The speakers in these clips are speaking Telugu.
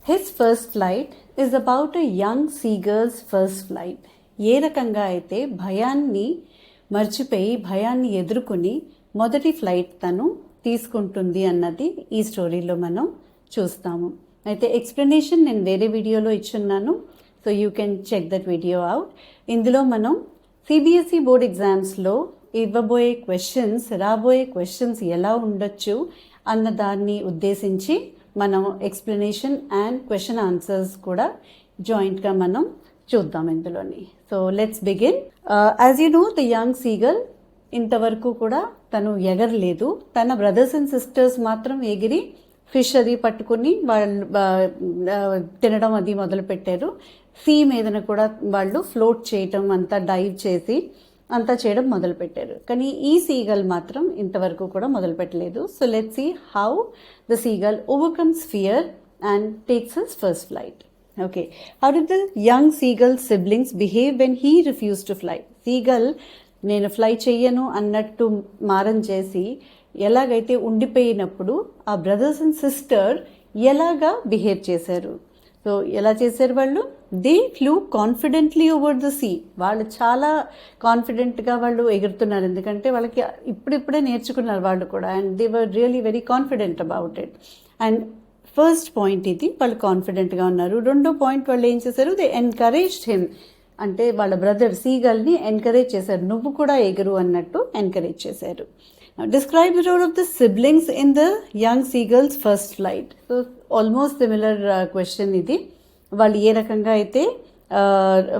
His first flight is about a young seagull's first flight. ఏ రకంగా అయితే భయాన్ని మర్చిపోయి భయాన్ని ఎదుర్కొని మొదటి ఫ్లైట్ తను తీసుకుంటుంది అన్నది ఈ స్టోరీలో మనం చూస్తాము. అయితే ఎక్స్ప్లెనేషన్ నేను వేరే వీడియోలో ఇచ్చున్నాను, so you can check that video out. ఇందులో మనం సిబిఎస్ఈ బోర్డ్ ఎగ్జామ్స్లో ఇవ్వబోయే క్వశ్చన్స్, రాబోయే క్వశ్చన్స్ ఎలా ఉండొచ్చు అన్న దాన్ని ఉద్దేశించి మనం ఎక్స్ప్లెనేషన్ అండ్ క్వశ్చన్ ఆన్సర్స్ కూడా జాయింట్గా మనం చూద్దాం ఇందులోని. So let's begin. As you know, the young seagull ఇంతవరకు కూడా తను ఎగరలేదు. తన బ్రదర్స్ అండ్ సిస్టర్స్ మాత్రం ఎగిరి ఫిష్ అది పట్టుకుని వాళ్ళు తినడం అది మొదలుపెట్టారు. సీ మీదన కూడా వాళ్ళు ఫ్లోట్ చేయటం, అంతా డైవ్ చేసి అంతా చేయడం మొదలుపెట్టారు. కానీ ఈ సీగల్ మాత్రం ఇంతవరకు కూడా మొదలుపెట్టలేదు. So let's see how the seagull overcomes fear and takes his first flight. Okay, how did the young seagull siblings behave when he refuse to fly? Seagull నేను ఫ్లై చెయ్యను అన్నట్టు మారం చేసి ఎలాగైతే ఉండిపోయినప్పుడు ఆ బ్రదర్స్ అండ్ సిస్టర్ ఎలాగా బిహేవ్ చేశారు? సో ఎలా చేశారు వాళ్ళు? They flew confidently over the sea. వాళ్ళు చాలా కాన్ఫిడెంట్గా వాళ్ళు ఎగురుతున్నారు, ఎందుకంటే వాళ్ళకి ఇప్పుడిప్పుడే నేర్చుకున్నారు వాళ్ళు కూడా. And they were really very confident about it. And first point ఇది, వాళ్ళు కాన్ఫిడెంట్గా ఉన్నారు. రెండో పాయింట్, వాళ్ళు ఏం చేశారు? దే ఎన్కరేజ్డ్ హిమ్, అంటే వాళ్ళ బ్రదర్ సీగల్ని ఎంకరేజ్ చేశారు. నువ్వు కూడా ఎగురు అన్నట్టు ఎంకరేజ్ చేశారు. Describe the role of the siblings in the young seagull's first flight. So almost similar question ఇది. వాళ్ళు ఏ రకంగా అయితే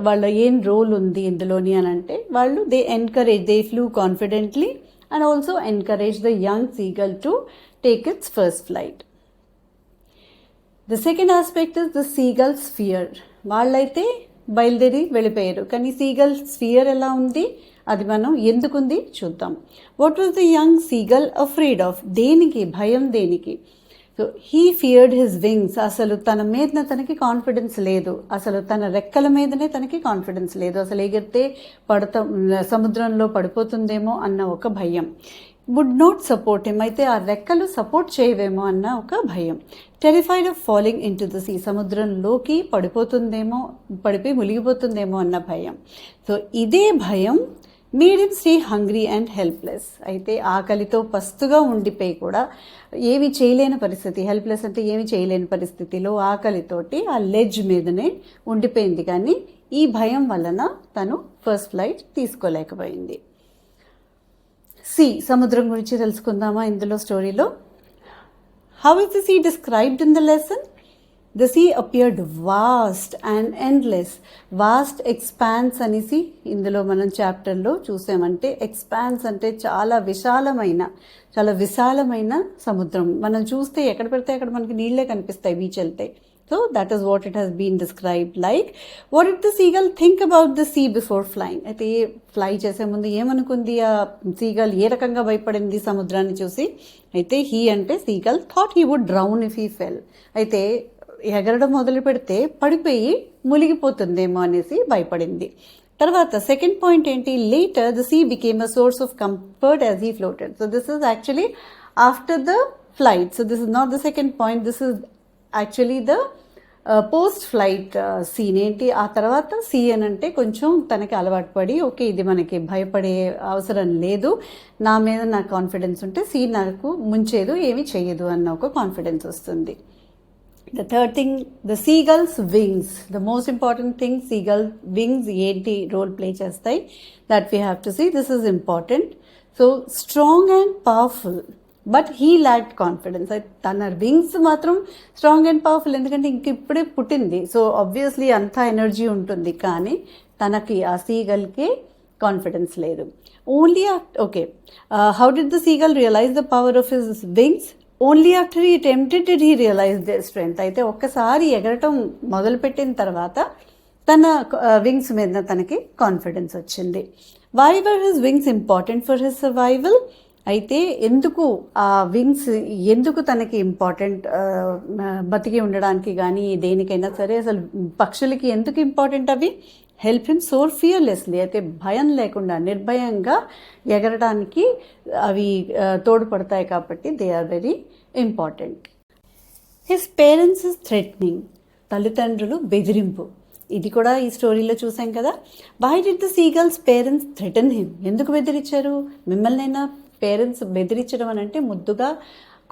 వాళ్ళ ఏం రోల్ ఉంది ఇందులోని అని అంటే, వాళ్ళు they flew confidently and also encourage the young seagull to take its first flight. The second aspect is the seagulls fear. వాళ్ళైతే బయలుదేరి వెళ్ళిపోయారు, కానీ సీగల్స్ ఫియర్ ఎలా ఉంది, అది మనం ఎందుకుంది చూద్దాం. What was the young seagull afraid of? దేనికి భయం? దేనికి? So he feared his wings. అసలు తన మీద తనకి కాన్ఫిడెన్స్ లేదు, అసలు తన రెక్కల మీదనే తనకి కాన్ఫిడెన్స్ లేదు. అసలు ఎగిరితే సముద్రంలో పడిపోతుందేమో అన్న ఒక భయం. వుడ్ నాట్ సపోర్ట్ హిమ్, అయితే ఆ రెక్కలు సపోర్ట్ చేయవేమో అన్న ఒక భయం. Terrified of falling into the sea, సముద్రంలోకి పడిపోతుందేమో, పడిపోయి మునిగిపోతుందేమో అన్న భయం. సో ఇదే భయం made him stay hungry and helpless. అయితే ఆకలితో పస్తుగా ఉండిపోయి కూడా ఏమి చేయలేని పరిస్థితి, హెల్ప్లెస్ అంటే ఏమి చేయలేని పరిస్థితిలో ఆకలితోటి ఆ లెడ్జ్ మీదనే ఉండిపోయింది. కానీ ఈ భయం వలన తను ఫస్ట్ ఫ్లైట్ తీసుకోలేకపోయింది. సీ, సముద్రం గురించి తెలుసుకుందామా ఇందులో స్టోరీలో. How is the sea described in the lesson? The sea appeared vast and endless. Vast, expanse అనేసి ఇందులో మనం చాప్టర్లో చూసామంటే, ఎక్స్పాన్స్ అంటే చాలా విశాలమైన సముద్రం. మనం చూస్తే ఎక్కడ పెడితే అక్కడ మనకి నీళ్ళే కనిపిస్తాయి బీచ్ వెళ్తే. So that is what it has been described like. What did the seagull think about the sea before flying? అయితే ఫ్లై చేసే ముందు ఏమనుకుంది ఆ సీగల్? ఏ రకంగా భయపడింది సముద్రాన్ని చూసి? అయితే హీ అంటే seagull thought he would drown if he fell. అయితే ఎగరడం మొదలు పెడితే పడిపోయి మునిగిపోతుందేమో అనేసి భయపడింది. తర్వాత సెకండ్ పాయింట్ ఏంటి? Later the sea became a source of comfort as he floated. So this is actually after the flight. So this is not the second point, this is actually the post flight scene. ఏంటి ఆ తర్వాత సీ అని అంటే కొంచెం తనకి అలవాటు పడి, ఓకే ఇది మనకి భయపడే అవసరం లేదు, నా మీద నాకు కాన్ఫిడెన్స్ ఉంటే సీ నాకు ముంచేదు, ఏమి చెయ్యదు అన్న ఒక కాన్ఫిడెన్స్ వస్తుంది. The third thing, the seagull's wings. The most important thing, seagull wings ఏంటి రోల్ ప్లే చేస్తాయి, that we have to see. This is important. So strong and powerful, but he lacked confidence. తన వింగ్స్ మాత్రం స్ట్రాంగ్ అండ్ పవర్ఫుల్, ఎందుకంటే ఇంక ఇప్పుడే పుట్టింది. సో ఆబ్వియస్లీ అంతా ఎనర్జీ ఉంటుంది, కానీ తనకి ఆ సీగల్కి కాన్ఫిడెన్స్ లేదు. Only okay, how did the seagull realize the power of his wings? Only after he attempted did he realize their strength. అయితే ఒక్కసారి ఎగరటం మొదలుపెట్టిన తర్వాత తన వింగ్స్ మీద తనకి కాన్ఫిడెన్స్ వచ్చింది. Why were his wings important for his survival? అయితే ఎందుకు తనకి ఇంపార్టెంట్, బతికి ఉండడానికి కానీ దేనికైనా సరే అసలు పక్షులకి ఎందుకు ఇంపార్టెంట్ అవి? హెల్ప్ హిమ్ సోర్ ఫియర్లెస్లీ, అయితే భయం లేకుండా నిర్భయంగా ఎగరడానికి అవి తోడ్పడతాయి కాబట్టి they are very important. His parents is threatening. తల్లిదండ్రులు బెదిరింపు. ఇది కూడా ఈ స్టోరీలో చూసాం కదా. Why did the seagull's parents threaten him? ఎందుకు బెదిరించారు? మిమ్మల్నైనా పేరెంట్స్ బెదిరించడం అని అంటే ముద్దుగా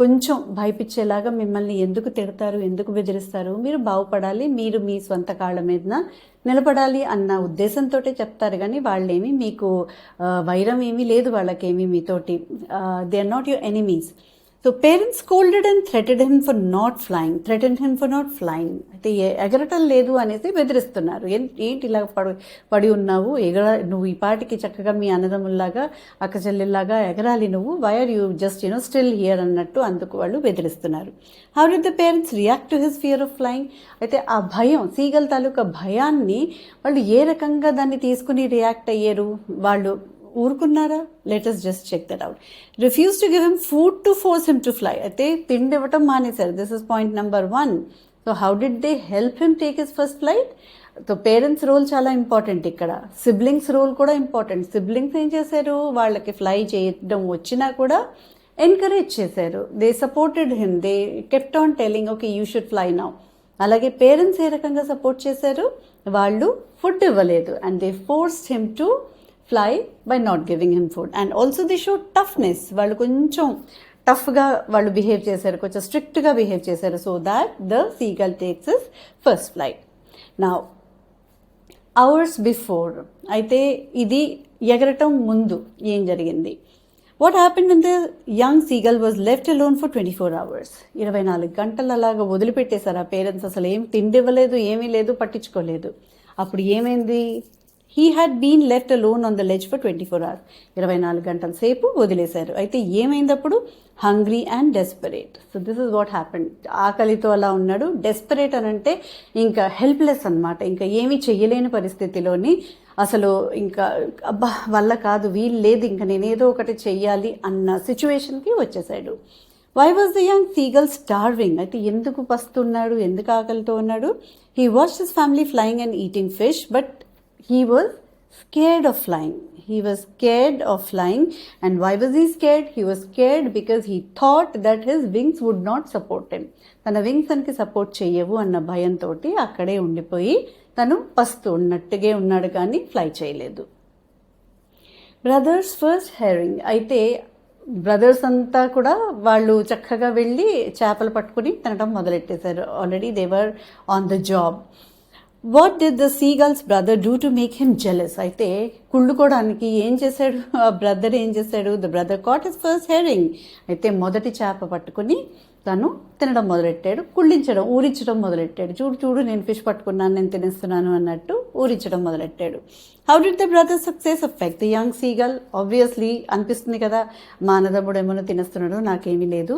కొంచెం భయపించేలాగా మిమ్మల్ని ఎందుకు తిడతారు, ఎందుకు బెదిరిస్తారు? మీరు బాగుపడాలి, మీరు మీ సొంత కాళ్ళ మీద నిలబడాలి అన్న ఉద్దేశంతో చెప్తారు. కానీ వాళ్ళేమీ మీకు వైరం ఏమీ లేదు, వాళ్ళకేమీ మీతోటి. They are not your enemies. So parents scolded and threatened him for not flying. అయితే ఎగరటం లేదు అనేసి బెదిరిస్తున్నారు. ఏంటి ఇలా పడి ఉన్నావు, నువ్వు ఈ పాటికి చక్కగా మీ అన్నదమ్ముల్లాగా అక్క చెల్లెల్లాగా ఎగరాలి నువ్వు, why are you just still here అన్నట్టు అందుకు వాళ్ళు బెదిరిస్తున్నారు. How did the parents react to his fear of flying? అయితే ఆ భయం, సీగల్ తాలూకా భయాన్ని వాళ్ళు ఏ రకంగా దాన్ని తీసుకుని రియాక్ట్ అయ్యారు? వాళ్ళు ఊరుకున్నారా? Let's just check that out. Refuse to give him food to force him to fly. అయితే తిండి ఇవ్వటం మానేశారు. This is point number 1. So how did they help him take his first flight? So parents role చాలా ఇంపార్టెంట్ ఇక్కడ. సిబ్లింగ్స్ రోల్ కూడా ఇంపార్టెంట్. సిబ్లింగ్స్ ఏం చేశారు? వాళ్ళకి ఫ్లై చేయడం వచ్చినా కూడా ఎంకరేజ్ చేశారు. They supported him, they kept on telling okay you should fly now. అలాగే పేరెంట్స్ ఏ రకంగా సపోర్ట్ చేశారు? వాళ్ళు ఫుడ్ ఇవ్వలేదు, and they forced him to fly by not giving him food. And also they show toughness. వాళ్ళు కొంచెం టఫ్గా వాళ్ళు బిహేవ్ చేశారు, కొంచెం స్ట్రిక్ట్గా బిహేవ్ చేశారు. So that the seagull takes his first flight. Now hours before, అయితే ఇది ఎగరటం ముందు ఏం జరిగింది? What happened when the young seagull was left alone for 24 hours? 24 గంటలు అలాగా వదిలిపెట్టేశారు ఆ పేరెంట్స్. అసలు ఏం తిండి ఇవ్వలేదు, ఏమీ లేదు, పట్టించుకోలేదు. అప్పుడు ఏమైంది? He had been left alone on the ledge for 24 hours. 24 గంటల సేపు వదిలేశారు. అయితే ఏమైంది అప్పుడు? Hungry and desperate. So this is what happened. ఆకలితో అలా ఉన్నాడు. డెస్పరేట్ అని అంటే ఇంకా హెల్ప్లెస్ అనమాట. ఇంకా ఏమీ చెయ్యలేని పరిస్థితిలోని, అసలు ఇంకా అబ్బా వల్ల కాదు, వీలు లేదు, ఇంకా నేనేదో ఒకటి చెయ్యాలి అన్న సిచ్యువేషన్కి వచ్చేసాడు. Why was the young seagull starving? అయితే ఎందుకు పస్తున్నాడు, ఎందుకు ఆకలితో ఉన్నాడు? He watched his family flying and eating fish, but he was scared of flying. And why was he scared? He was scared because he thought that his wings would not support him. తన వింగ్స్ తనకి సపోర్ట్ చెయ్యవు అన్న భయంతో అక్కడే ఉండిపోయి తను పస్తు ఉన్నట్టుగా ఉన్నాడు, కానీ ఫ్లై చేయలేదు. Brothers first herring. అయితే బ్రదర్స్ అంతా కూడా వాళ్ళు చక్కగా వెళ్ళి చేపలు పట్టుకుని తినడం మొదలెట్టేశారు. Already they were on the job. What did the seagull's brother do to make him jealous? అయితే కుళ్ళుకోవడానికి ఏం చేశాడు ఆ బ్రదర్? ఏం చేశాడు? The brother caught his first herring. అయితే మొదటి చేప పట్టుకుని తను తినడం మొదలెట్టాడు, కుళ్ళించడం, ఊరించడం మొదలెట్టాడు. చూడు చూడు, నేను ఫిష్ పట్టుకున్నాను, నేను తినేస్తున్నాను అన్నట్టు ఊరించడం మొదలెట్టాడు. How did the brother success affect the young seagull? Obviously అనిపిస్తుంది కదా, మా అన్నదమ్ముడు ఏమో తినేస్తున్నాడు, నాకేమీ లేదు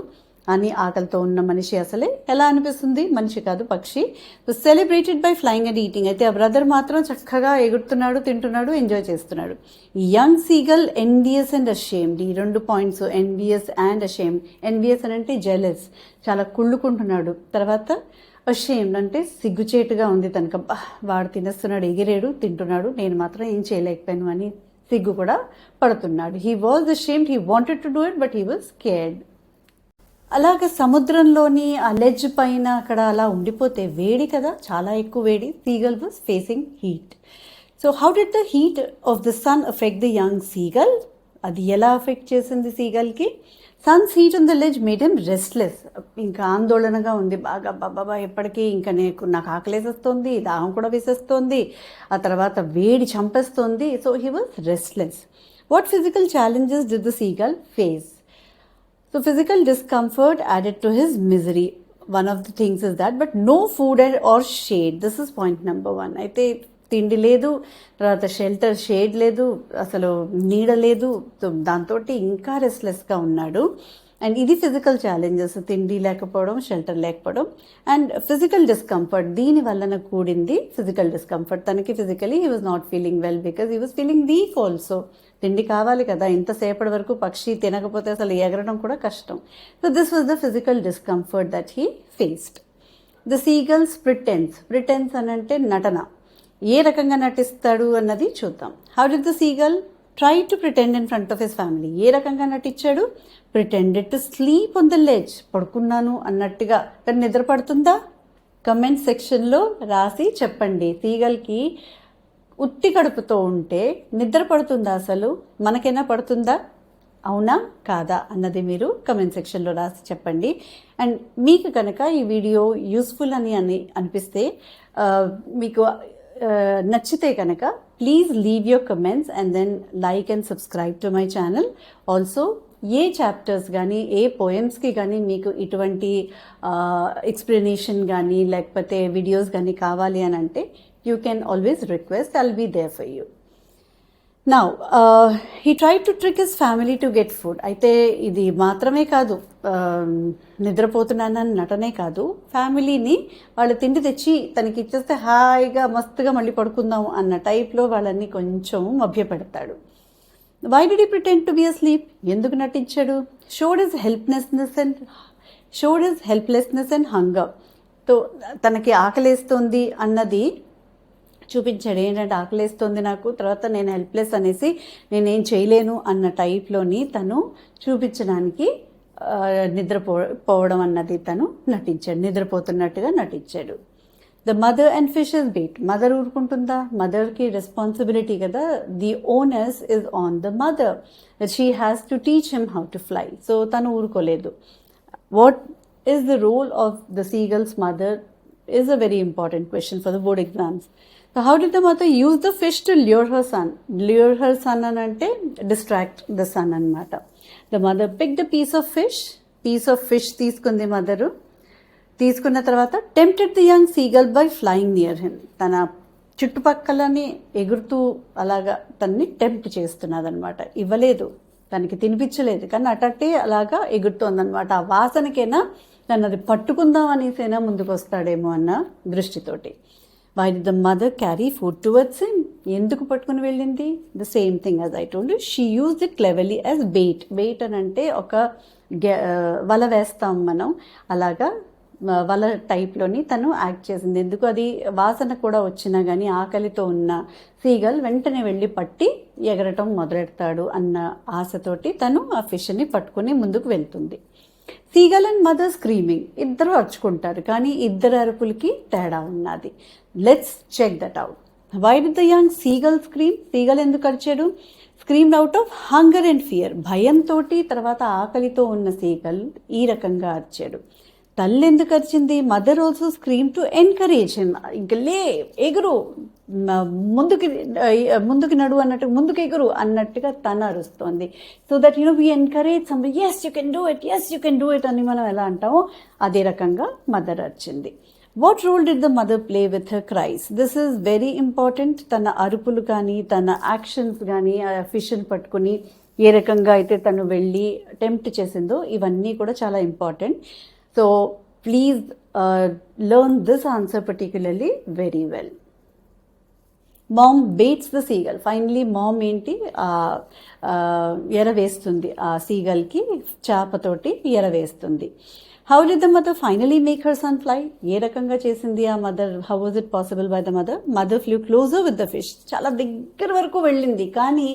అని. ఆకలితో ఉన్న మనిషి అసలే ఎలా అనిపిస్తుంది? మనిషి కాదు, పక్షి. Celebrated by flying and eating. అయితే ఆ బ్రదర్ మాత్రం చక్కగా ఎగురుతున్నాడు, తింటున్నాడు, ఎంజాయ్ చేస్తున్నాడు. Young seagull envious and ashamed. ఈ 2 points, envious and ashamed. Envious అని అంటే జెలస్, చాలా కుళ్ళుకుంటున్నాడు. తర్వాత అషేమ్డ్ అంటే సిగ్గుచేటుగా ఉంది తనకు. వాడు తినేస్తున్నాడు, ఎగిరేడు, తింటున్నాడు, నేను మాత్రం ఏం చేయలేకపోయాను అని సిగ్గు కూడా పడుతున్నాడు. He was ashamed, he wanted to do it, but he was scared. అలాగ సముద్రంలోని ఆ లెడ్జ్ పైన అక్కడ అలా ఉండిపోతే వేడి కదా, చాలా ఎక్కువ వేడి. Seagull was facing heat. So how did the heat of the sun affect the young seagull? అది ఎలా అఫెక్ట్ చేసింది సీగల్కి? Sun's heat on the ledge made him restless. ఇంకా ఆందోళనగా ఉంది బాగా. బాబా ఎప్పటికీ ఇంకా నాకు ఆకలేసేస్తోంది, దాహం కూడా వేసేస్తోంది, ఆ తర్వాత వేడి చంపేస్తోంది. So he was restless. What physical challenges did the seagull face? So physical discomfort added to his misery. One of the things is that, but no food or shade. This is point number 1. అయితే తిండి లేదు, తర్వాత షేడ్ లేదు, అసలు నీడ లేదు. దాంతో ఇంకా రెస్ట్లెస్గా ఉన్నాడు. అండ్ ఇది ఫిజికల్ ఛాలెంజెస్, తిండి లేకపోవడం, షెల్టర్ లేకపోవడం అండ్ ఫిజికల్ డిస్కంఫర్ట్. దీని వలన కూడింది ఫిజికల్ డిస్కంఫర్ట్. తనకి physically he was not feeling well because he was feeling week also. తిండి కావాలి కదా, ఇంతసేపటి వరకు పక్షి తినకపోతే అసలు ఎగరడం కూడా కష్టం. So this was the physical discomfort that he faced. The seagull's pretence అని అంటే నటన. ఏ రకంగా నటిస్తాడు అన్నది చూద్దాం. How did the seagull try to pretend in front of his family? ఏ రకంగా నటించాడు? Pretended to sleep on the ledge. పడుకున్నాను అన్నట్టుగా. కానీ నిద్ర పడుతుందా? కమెంట్ సెక్షన్లో రాసి చెప్పండి. సీగల్కి ఉత్తి కడుపుతో ఉంటే నిద్ర పడుతుందా? అసలు మనకైనా పడుతుందా? అవునా కాదా అన్నది మీరు కమెంట్ సెక్షన్లో రాసి చెప్పండి. అండ్ మీకు కనుక ఈ వీడియో యూస్ఫుల్ అని అనిపిస్తే మీకు నచ్చితే కనుక please leave your comments and then like and subscribe to my channel. Also ఏ చాప్టర్స్ కానీ ఏ పోయమ్స్కి కానీ మీకు ఇటువంటి ఎక్స్ప్లెనేషన్ కానీ లేకపోతే వీడియోస్ కానీ కావాలి అని అంటే you can always request, I'll be there for you. Now he try to trick his family to get food. అయితే ఇది మాత్రమే కాదు, నిద్రపోతున్నానని నటనే కాదు, ఫ్యామిలీని వాళ్ళు తిండి తెచ్చి తనకి ఇచ్చేస్తే హాయిగా మస్తుగా మళ్ళీ పడుకుందాం అన్న టైప్లో వాళ్ళని కొంచెం మభ్యపెడతాడు. Why did he pretend to be asleep? ఎందుకు నటించాడు? Showed his helplessness and hunger. తో తనకి ఆకలేస్తుంది అన్నది చూపించాడు. ఏంటంటే ఆకలేస్తుంది నాకు, తర్వాత నేను హెల్ప్లెస్ అనేసి నేనేం చేయలేను అన్న టైప్లోని తను చూపించడానికి నిద్రపోవడం అన్నది తను నటించాడు, నిద్రపోతున్నట్టుగా నటించాడు. The mother and fishes bait. Mother ఊరుకుంటుందా? మదర్కి రెస్పాన్సిబిలిటీ కదా, the onus is on the mother, she has to teach him how to fly. So తను ఊరుకోలేదు. What is the role of the seagull's mother is a very important question for the board exams. So how did the mother use the fish to lure her son? Lure her son anante distract the son annamata. The mother picked a piece of fish తీసుకుంది మదరు. తీసుకున్న తర్వాత tempted the young seagull by flying near him. తన చుట్టుపక్కలని ఎగురుతూ అలాగా తన్ని టెంప్ట్ చేస్తున్నదనమాట. ఇవ్వలేదు, తనకి తినిపించలేదు, కానీ అటట్టే అలాగా ఎగురుతోందనమాట. ఆ వాసనకైనా తను అది పట్టుకుందాం అనేసైనా ముందుకు వస్తాడేమో అన్న దృష్టితోటి. Why did the mother carry food towards him? ఎందుకు పట్టుకుని వెళ్ళింది? The same thing as I told you, she used it cleverly as bait. Bait అని అంటే ఒక వల వేస్తాం మనం, అలాగా వల టైప్లోని తను యాక్ట్ చేసింది. ఎందుకు? అది వాసన కూడా వచ్చినా కానీ ఆకలితో ఉన్న సీగల్ వెంటనే వెళ్ళి పట్టి ఎగరటం మొదలెడతాడు అన్న ఆశతోటి తను ఆ ఫిష్ని పట్టుకుని ముందుకు వెళ్తుంది. Seagull and mother screaming. ఇద్దరు అరుచుకుంటారు, కానీ ఇద్దరు అరుపులకి తేడా ఉన్నది. Let's check that out. Why did the young seagull scream? Seagull ఎందుకు అరిచాడు? Screamed out of hunger and fear. భయంతో తర్వాత ఆకలితో ఉన్న సీగల్ ఈ రకంగా అరిచాడు. తల్లి ఎందుకు అరిచింది? Mother also scream to encourage him. ఇంకా లే, ఎగురు, ముందుకి నడు అన్నట్టు, ముందుకు ఎగురు అన్నట్టుగా తను అరుస్తోంది. So that we encourage somebody, yes you can do it అని మనం ఎలా అంటామో అదే రకంగా మదర్ అరిచింది. What role did the mother play with her cries? This is very important. తన అరుపులు కానీ తన యాక్షన్స్ కానీ ఫిష్ని పట్టుకుని ఏ రకంగా అయితే తను వెళ్ళి టెంప్ట్ చేసిందో ఇవన్నీ కూడా చాలా important. So please learn this answer particularly very well. Mom baits the seagull. Finally mom ఏంటి ఎర వేస్తుంది, ఆ సీగల్కి చేపతోటి ఎర వేస్తుంది. How did the mother finally make her son fly? ఏ రకంగా చేసింది ఆ mother? How was it possible by the mother? Mother flew closer with the fish. చాలా దగ్గర వరకు వెళ్ళింది, కానీ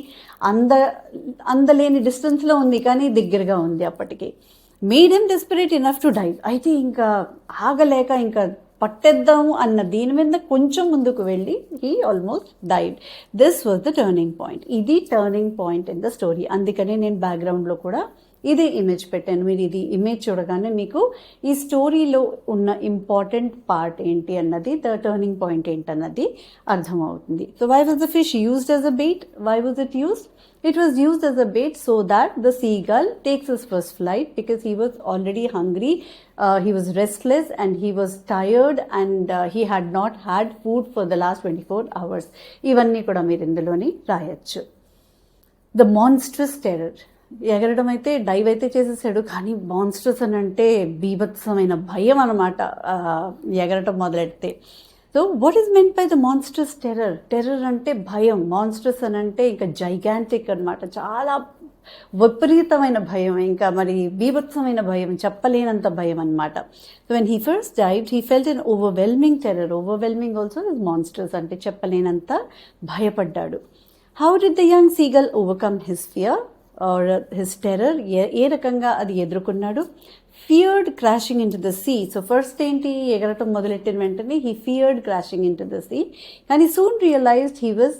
అందలేని డిస్టెన్స్లో ఉంది, కానీ దగ్గరగా ఉంది అప్పటికి. Made him desperate enough to dive. అయితే ఇంకా ఆగలేక ఇంకా పట్టేద్దాము అన్న దీని మీద కొంచెం ముందుకు వెళ్ళి he almost died. This was the turning point. ఇది turning point in the story. అందుకనే నేను బ్యాక్గ్రౌండ్లో కూడా ఇదే ఇమేజ్ పెట్టాను. మీరు ఇది ఇమేజ్ చూడగానే మీకు ఈ స్టోరీలో ఉన్న ఇంపార్టెంట్ పార్ట్ ఏంటి అన్నది, ద టర్నింగ్ పాయింట్ ఏంటన్నది అర్థమవుతుంది. So why was the fish used as a bait? Why was it used? It was used as a bait so that the seagull takes his first flight, because he was already hungry, he was restless and he was tired, and he had not had food for the last 24 hours. ఇవన్నీ కూడా మీరు ఇందులోని రాయొచ్చు. The monstrous terror. ఎగరడం అయితే డైవ్ అయితే చేసేసాడు, కానీ మాన్స్ట్రస్ అని అంటే బీభత్సమైన భయం అన్నమాట ఎగరటం మొదలెడితే. So what is meant by the monstrous terror? Terror అంటే భయం, మాన్స్ట్రస్ అని అంటే ఇంకా జైగాంటిక్ అనమాట, చాలా విపరీతమైన భయం, ఇంకా మరి బీభత్సమైన భయం, చెప్పలేనంత భయం అనమాట. So when he first dived he felt an overwhelming terror. Overwhelming also is monstrous, అంటే చెప్పలేనంత భయపడ్డాడు. How did the young seagull overcome his fear or his terror? ఏ రకంగా అది ఎదుర్కొన్నాడు? feared crashing into the sea. So first ఏంటి ఎగరటం మొదలెట్టిన వెంటనే he feared crashing into the sea. కానీ soon realized he was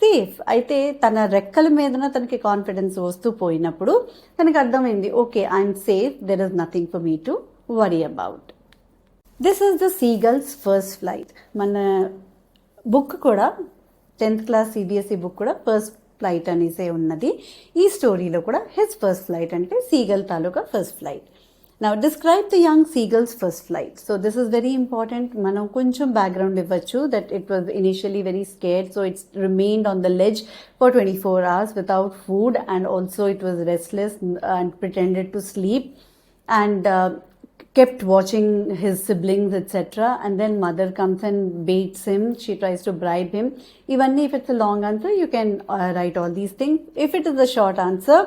safe. అయితే తన రెక్కల మీదన తనకి కాన్ఫిడెన్స్ వస్తూ పోయినప్పుడు తనకి అర్థమైంది, okay I'm safe, there is nothing for me to worry about. This is the seagulls first flight. మన బుక్ కూడా 10th క్లాస్ CBSE బుక్ కూడా ఫస్ట్ ఫ్లైట్ అనేసే ఉన్నది. ఈ స్టోరీలో కూడా హిజ్ ఫస్ట్ ఫ్లైట్ అంటే seagull taluka first flight. Now describe the young seagull's first flight. So this is very important. మనం కొంచెం background ఇవ్వచ్చు that it was initially very scared, so it remained on the ledge for 24 hours without food, and also it was restless and pretended to sleep and kept watching his siblings etc. And then mother comes and baits him, she tries to bribe him. Even if it's a long answer you can write all these things. If it is a short answer,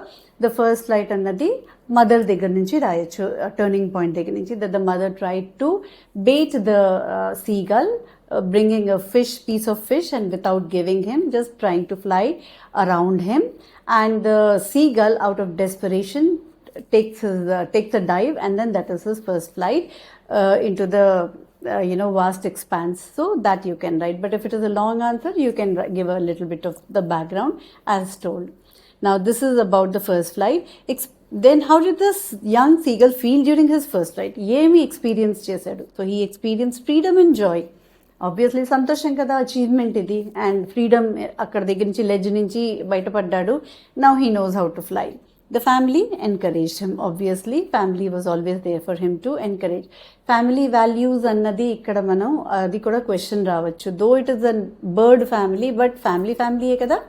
the first flight అన్నది మదర్ దగ్గర నుంచి రాయొచ్చు, టర్నింగ్ పాయింట్ దగ్గర నుంచి, that the mother tried to bait the seagull, bringing a piece of fish and without giving him, just trying to fly around him, and the seagull out of desperation takes a dive, and then that is his first flight into the vast expanse. So that you can write, but if it is a long answer you can give a little bit of the background as told. Now this is about the first flight. Then how did this young seagull feel during his first flight? ఏమి ఎక్స్పీరియన్స్ చేశాడు? So he experience freedom and Joy. Obviously సంతోషం కదా, అచీవ్మెంట్ ఇది, అండ్ ఫ్రీడమ్, అక్కడ దగ్గర నుంచి లెడ్జ్ నుంచి బయటపడ్డాడు. Now he knows how to fly. The family encouraged him. Obviously, family was always there for him to encourage. Family values అన్నది ఇక్కడ మనం అది కూడా క్వశ్చన్ రావచ్చు. Though it is a bird family, but ఫ్యామిలీయే కదా.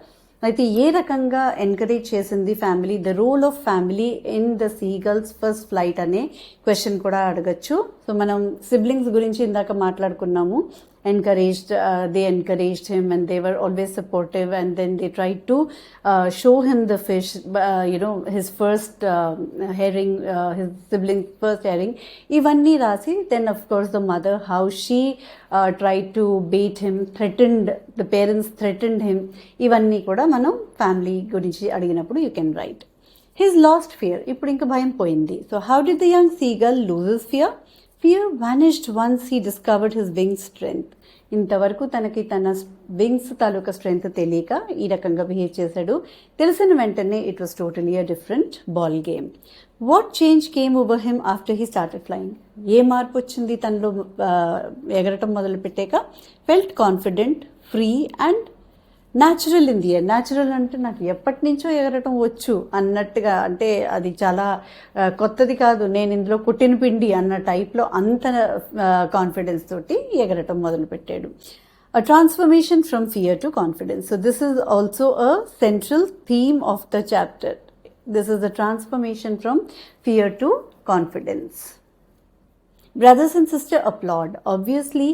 అయితే ఏ రకంగా ఎంకరేజ్ చేసింది family, the role of family in the seagulls first flight అనే క్వశ్చన్ కూడా అడగచ్చు. సో మనం సిబ్లింగ్స్ గురించి ఇందాక మాట్లాడుకున్నాము. They encouraged him and they were always supportive, and then they tried to show him the fish, his first herring, his sibling's first herring. Ivanni rasi, then of course the mother, how she tried to bait him, the parents threatened him. Ivanni kuda manam family gurinchi adiginappudu you can write. His lost fear, ippudu inka bhayam poyindi. So how did the young seagull lose his fear? Fear vanished once he discovered his wings strength. ఇంతవరకు తనకి తన వింగ్స్ తాలూకా స్ట్రెంగ్త్ తెలియక ఈ రకంగా బిహేవ్ చేశాడు. తెలిసిన వెంటనే it was totally a different ball game. What change came over him after he started flying? ఏ మార్పు వచ్చింది తనలో ఎగరటం మొదలు పెట్టాక? Felt confident, free and natural in the air. Natural అంటే నాకు ఎప్పటి నుంచో ఎగరటం వచ్చు అన్నట్టుగా, అంటే అది చాలా కొత్తది కాదు, నేను ఇందులో పుట్టిన పిండి అన్న టైప్లో అంత కాన్ఫిడెన్స్ తోటి ఎగరటం మొదలుపెట్టాడు. A transformation from fear to confidence. So this is also a central theme of the chapter. This is the transformation from fear to confidence. Brothers and sister applaud. Obviously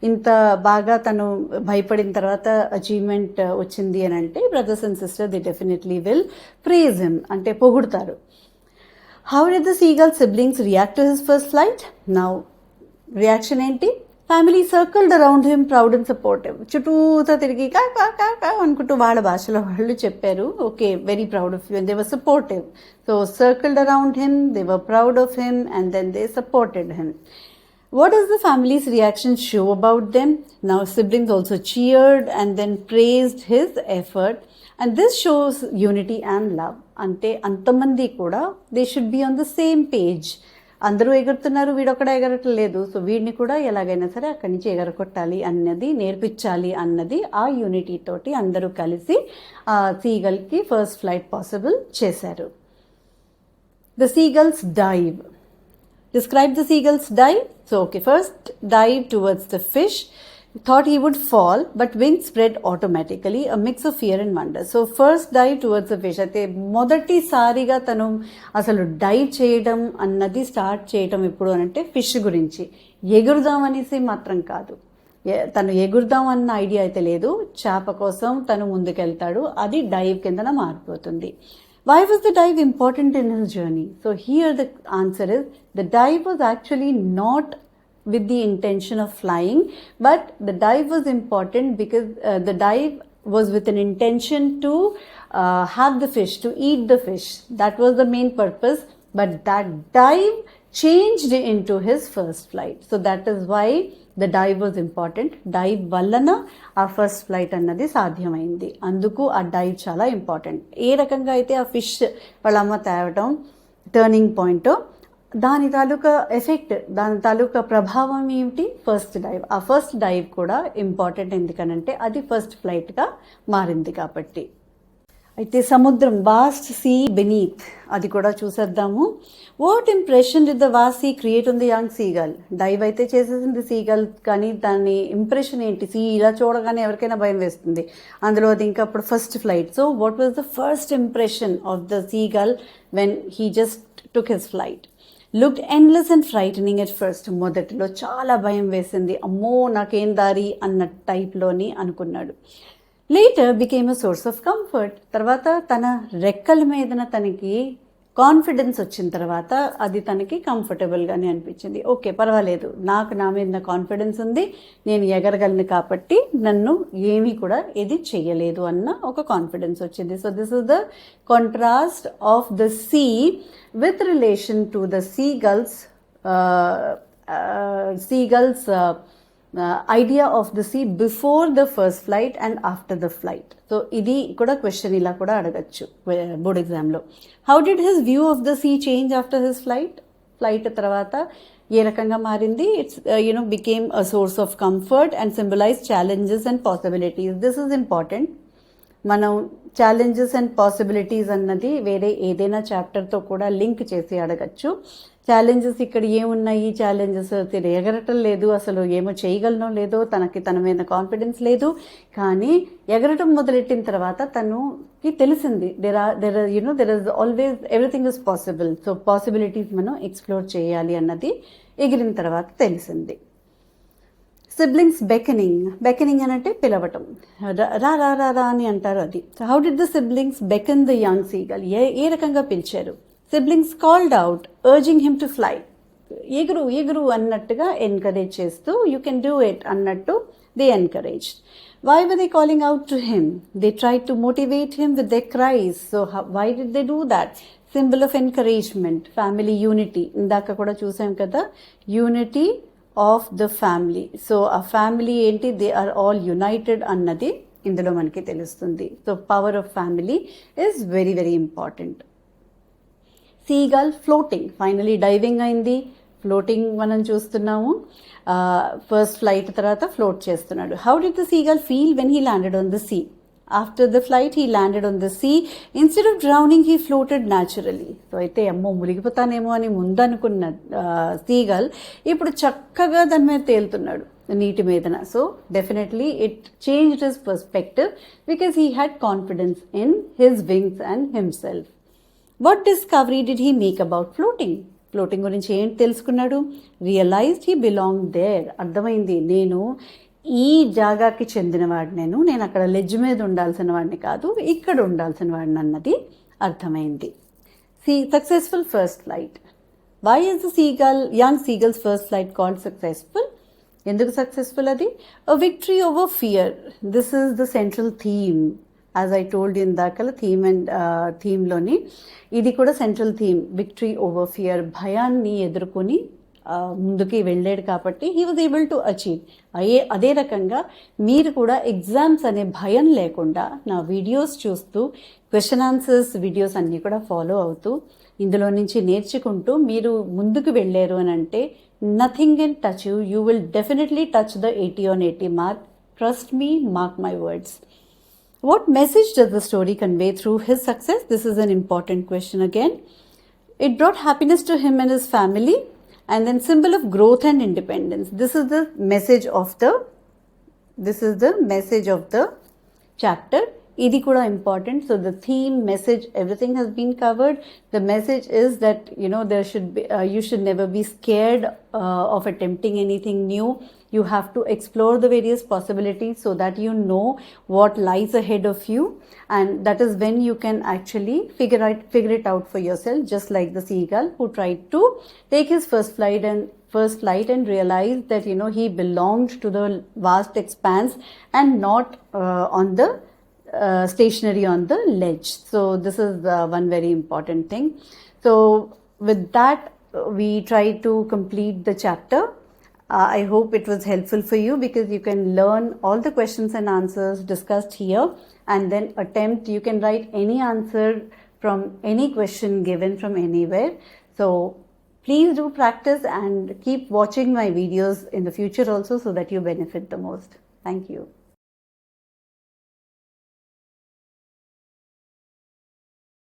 ఇంత బాగా తను భయపడిన తర్వాత అచీవ్మెంట్ వచ్చింది అని అంటే brothers and sister they definitely will praise him, అంటే పొగుడతారు. How did the seagull siblings react to his first flight? Now reaction ఏంటి? Family circled around him proud and supportive. చుట్టూతో తిరిగి కా కా కా కా అనుకుంటూ వాళ్ళ భాషలో వాళ్ళు చెప్పారు, okay very proud of you, and they were supportive. So circled around him, they were proud of him, and then they supported him. What does the family's reaction show about them? Now siblings also cheered and then praised his effort, and this shows unity and love. Ante antamandi kuda they should be on the same page. అందరూ ఎగురుతున్నారు, వీడొక్కడ ఎగరట్లేదు, సో వీడిని కూడా ఎలాగైనా సరే అక్కడి నుంచి ఎగరకొట్టాలి అన్నది నేర్పించాలి అన్నది ఆ యూనిటీ తోటి అందరూ కలిసి ఆ సీగల్కి ఫస్ట్ ఫ్లైట్ పాసిబుల్ చేశారు. The seagulls dive. Describe the seagull's dive. So, okay, first dive towards the fish. Thought he would fall, but wings spread automatically, a mix of fear and wonder. So, first dive towards the fish. అయితే మొదటి సారిగా తను అసలు డైవ్ చేయడం అన్నది స్టార్ట్ చేయడం ఎప్పుడు అంటే ఫిష్ గురించి. ఎగురుదాం అనేసి మాత్రం కాదు, తను ఎగురుదాం అన్న ఐడియా అయితే లేదు, చేప కోసం తను ముందుకెళ్తాడు, అది డైవ్ కిందన మారిపోతుంది. Why was the dive important in his journey? So here the answer is, the dive was actually not with the intention of flying, but the dive was important because the dive was with an intention to have the fish, to eat the fish. That was the main purpose. But that dive changed into his first flight. So that is why the dive was important. Dive వల్లన ఆ ఫస్ట్ ఫ్లైట్ అన్నది సాధ్యమైంది. అందుకు ఆ డైవ్ చాలా ఇంపార్టెంట్. ఏ రకంగా అయితే ఆ ఫిష్ వాళ్ళ అమ్మ తేవటం టర్నింగ్ పాయింట్, దాని తాలూకా ఎఫెక్ట్, దాని తాలూకా ప్రభావం ఏమిటి? First dive. ఆ ఫస్ట్ డైవ్ కూడా ఇంపార్టెంట్, ఎందుకనంటే అది ఫస్ట్ ఫ్లైట్గా మారింది కాబట్టి. అయితే సముద్రం, వాస్ట్ సీ బెనీత్, అది కూడా చూసేద్దాము. What impression did the vast sea create on the young seagull? Dive అయితే చేసేసింది సీగల్, కానీ దాని ఇంప్రెషన్ ఏంటి? సీ ఇలా చూడగానే ఎవరికైనా భయం వేస్తుంది, అందులో అది ఇంకా అప్పుడు first flight. So what was the first impression of the seagull when he just took his flight? Looked endless and frightening at first. మొదటిలో చాలా భయం వేసింది, అమ్మో నాకేం దారి అన్న టైప్లోని అనుకున్నాడు. Later became a source of comfort. తర్వాత తన రెక్కల మీదన తనకి కాన్ఫిడెన్స్ వచ్చిన తర్వాత అది తనకి కంఫర్టబుల్గానే అనిపించింది. ఓకే, పర్వాలేదు, నాకు నా మీద కాన్ఫిడెన్స్ ఉంది, నేను ఎగరగలను కాబట్టి నన్ను ఏమీ కూడా ఇది చెయ్యలేదు అన్న ఒక కాన్ఫిడెన్స్ వచ్చింది. So this is the contrast of the sea with relation to the seagulls idea of the sea before the first flight and after the flight. So ఇది కూడా క్వశ్చన్ ఇలా కూడా అడగచ్చు బోర్డ్ ఎగ్జామ్లో. How did his view of the sea change after his flight? Flight తర్వాత ఏ రకంగా మారింది? It's became a source of comfort and symbolize challenges and possibilities. This is important. మనం ఛాలెంజెస్ అండ్ పాసిబిలిటీస్ అన్నది వేరే ఏదైనా చాప్టర్తో కూడా లింక్ చేసి అడగచ్చు. ఛాలెంజెస్ ఇక్కడ ఏమున్నాయి? ఛాలెంజెస్ ఎగరటం లేదు, అసలు ఏమో చేయగలనో లేదో, తన మీద కాన్ఫిడెన్స్ లేదు. కానీ ఎగరటం మొదలెట్టిన తర్వాత తనకి తెలిసింది there is always everything is possible. So possibilities మనం ఎక్స్ప్లోర్ చేయాలి అన్నది ఎగిరిన తర్వాత తెలిసింది. సిబ్లింగ్స్ బెకనింగ్ అని అంటే పిలవటం, రా రా రా రా అని అంటారు అది. How did the siblings beckon the young seagull? ఏ రకంగా పిలిచారు? Siblings called out urging him to fly. ఎగురు ఎగురు అన్నట్టుగా ఎంకరేజ్ చేస్తూ యూ కెన్ డూ ఇట్ అన్నట్టు they encouraged. Why were they calling out to him? They tried to motivate him with their cries. So why did they do that? Symbol of encouragement, family unity. ఇందాక కూడా చూసాం కదా, unity of the family. So ఆ ఫ్యామిలీ ఏంటి? దే ఆర్ ఆల్ యునైటెడ్ అన్నది ఇందులో మనకి తెలుస్తుంది. So power of family is very very important. Seagull floating, finally diving అయింది, ఫ్లోటింగ్ మనం చూస్తున్నాము. ఫస్ట్ ఫ్లైట్ తర్వాత ఫ్లోట్ చేస్తున్నాడు. How did the seagull feel when he landed on the sea? After the flight, he landed on the sea. Instead of drowning, he floated naturally. So అయితే అమ్మో మునిగిపోతానేమో అని ముందనుకున్న సీగల్ ఇప్పుడు చక్కగా దాని మీద తేలుతున్నాడు, నీటి మీదన. So definitely it changed his perspective because he had confidence in his wings and himself. What discovery did he make about floating? Floating గురించి ఏంటి తెలుసుకున్నాడు? Realised he belong there. అర్థమైంది, నేను ఈ జాగాకి చెందినవాడిని, నేను అక్కడ లెడ్జ్ మీద ఉండాల్సిన వాడిని కాదు, ఇక్కడ ఉండాల్సిన వాడిని అన్నది అర్థమైంది. Successful first flight. Why is the young seagull's first flight called successful? ఎందుకు సక్సెస్ఫుల్ అది? A victory over fear. This is the central theme. As I told in దాకల థీమ్లోని ఇది కూడా central theme, victory over fear. భయాన్ని ఎదుర్కొని ముందుకి వెళ్ళాడు కాబట్టి he was able to achieve. అదే రకంగా మీరు కూడా ఎగ్జామ్స్ అనే భయం లేకుండా నా వీడియోస్ చూస్తూ క్వశ్చన్ ఆన్సర్స్ వీడియోస్ అన్నీ కూడా ఫాలో అవుతూ ఇందులో నుంచి నేర్చుకుంటూ మీరు ముందుకు వెళ్ళారు అని అంటే nothing can touch you. You will definitely touch the 80 on 80 mark. Trust me, mark my words. What message does the story convey through his success? This is an important question again. It brought happiness to him and his family. And then symbol of growth and independence. This is the message of the chapter. Idi kuda important. So the theme, message, everything has been covered. The message is that there should be you should never be scared of attempting anything new. You have to explore the various possibilities so that you know what lies ahead of you, and that is when you can actually figure it out for yourself, just like the seagull who tried to take his first flight and realized that he belonged to the vast expanse and not on the stationary on the ledge. So this is one very important thing. So with that, we tried to complete the chapter. I hope it was helpful for you because you can learn all the questions and answers discussed here and then attempt. You can write any answer from any question given from anywhere. So please do practice and keep watching my videos in the future also so that you benefit the most. Thank you.